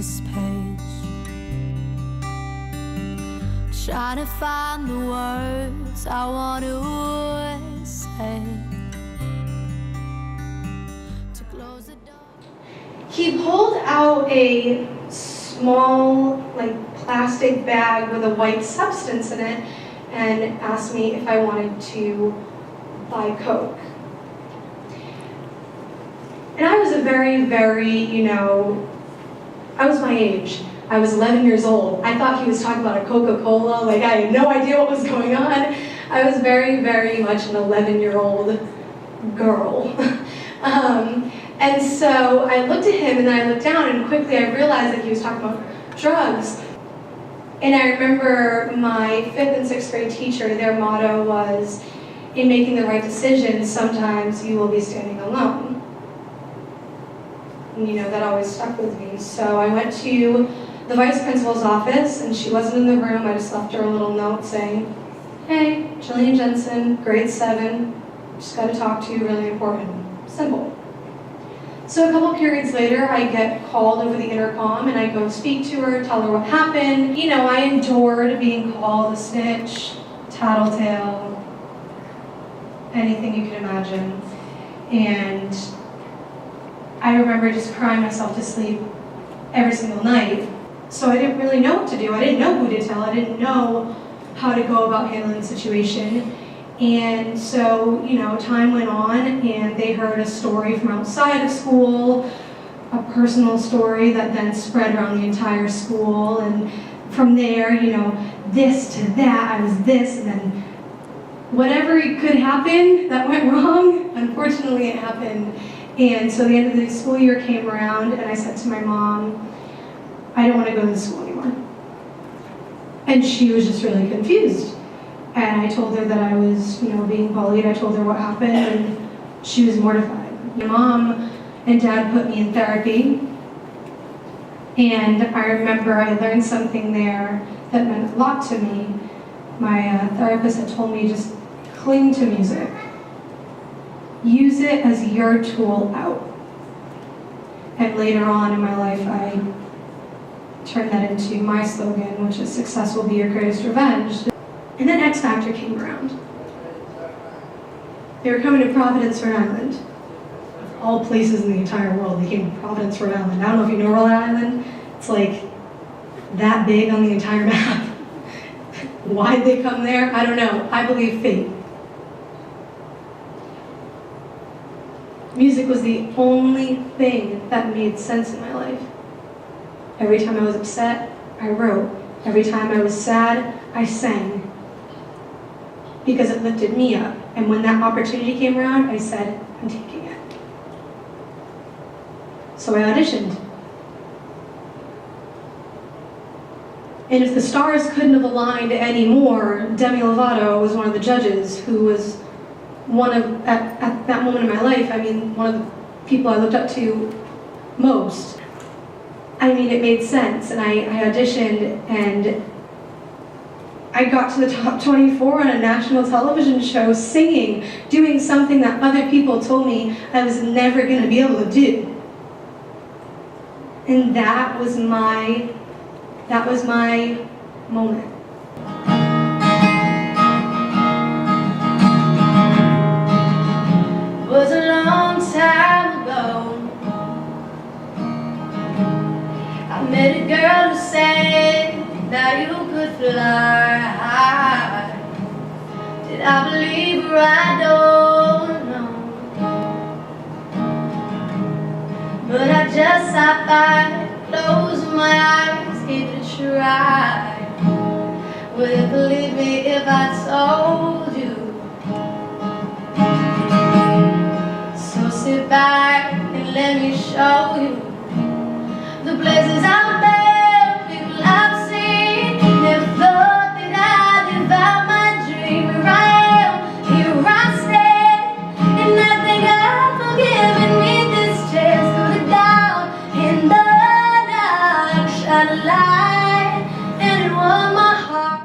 this page, trying to find the words I want to say to close the door. He pulled out a small, plastic bag with a white substance in it and asked me if I wanted to buy Coke. And I was a very, I was my age. I was 11 years old. I thought he was talking about a Coca-Cola. I had no idea what was going on. I was very, very much an 11-year-old girl. And so I looked at him and then I looked down and quickly I realized that he was talking about drugs. And I remember my 5th and 6th grade teacher, their motto was, in making the right decision, sometimes you will be standing alone. And that always stuck with me. So I went to the vice principal's office and she wasn't in the room. I just left her a little note saying, "Hey, Jillian Jensen, grade 7, just got to talk to you, really important." Simple. So a couple periods later, I get called over the intercom and I go speak to her, tell her what happened. I endured being called a snitch, tattletale, anything you can imagine. And I remember just crying myself to sleep every single night. So I didn't really know what to do. I didn't know who to tell. I didn't know how to go about handling the situation. And so, time went on and they heard a story from outside of school, a personal story that then spread around the entire school. And from there, this to that, I was this, and then whatever could happen that went wrong, unfortunately it happened. And so the end of the school year came around and I said to my mom, "I don't want to go to the school anymore." And she was just really confused. And I told her that I was, being bullied. I told her what happened and she was mortified. My mom and dad put me in therapy. And I remember I learned something there that meant a lot to me. My therapist had told me just cling to music. Use it as your tool out. And later on in my life, I turned that into my slogan, which is "Success will be your greatest revenge." And then X Factor came around. They were coming to Providence, Rhode Island. Of all places in the entire world, they came to Providence, Rhode Island. I don't know if you know Rhode Island. It's that big on the entire map. Why'd they come there? I don't know. I believe fate. Music was the only thing that made sense in my life. Every time I was upset, I wrote. Every time I was sad, I sang. Because it lifted me up. And when that opportunity came around, I said, "I'm taking it." So I auditioned. And if the stars couldn't have aligned anymore, Demi Lovato was one of the judges who was at that moment in my life, one of the people I looked up to most. It made sense, and I auditioned, and I got to the top 24 on a national television show singing, doing something that other people told me I was never going to be able to do. And that was my moment. It was a long time ago. I met a girl who said that you could fly. Did I believe her? I don't know. But I just sat back, closed my eyes, gave it a try. Would you believe me if I told you? So sit back and let me show you the places out there, people I've seen. Never thought that I'd live out my dream. Here I am, here I stand, and I think I've forgiven me this chance. Through the doubt in the dark, shine a light, and it warmed my heart.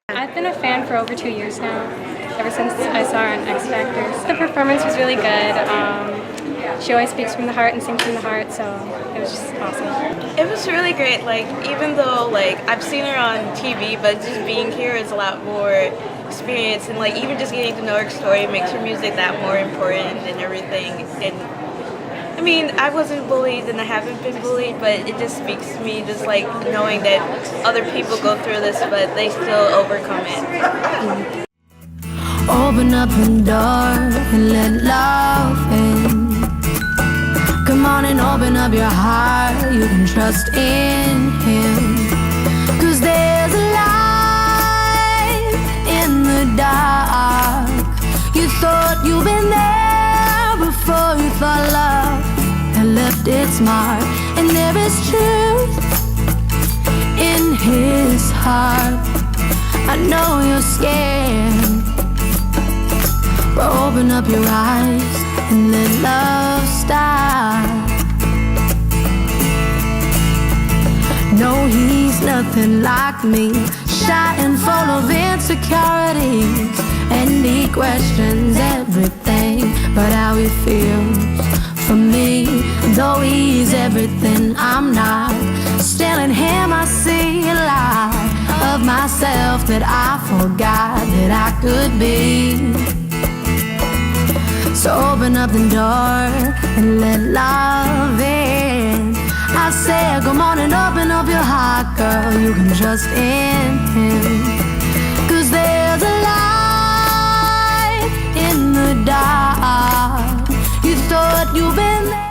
I've been a fan for over 2 years now, ever since I saw her on X Factor. The performance was really good. She always speaks from the heart and sings from the heart, so it was just awesome. It was really great. Like, even though like I've seen her on TV, but just being here is a lot more experience, and like even just getting to know her story makes her music that more important and everything. And I mean, I wasn't bullied and I haven't been bullied, but it just speaks to me, just like knowing that other people go through this, but they still overcome it. Open up the door and let love in. Come on and open up your heart, you can trust in him. 'Cause there's a light in the dark. You thought you've been there before, you thought love had left its mark. And there is truth in his heart. I know you're scared, but open up your eyes and let love start. No, he's nothing like me, shy and full of insecurities, and he questions everything but how he feels for me. Though he's everything I'm not, still in him I see a light of myself that I forgot that I could be. So open up the door and let love in. I said, come on and open up your heart, girl, you can trust in him. 'Cause there's a light in the dark. You thought you've been there.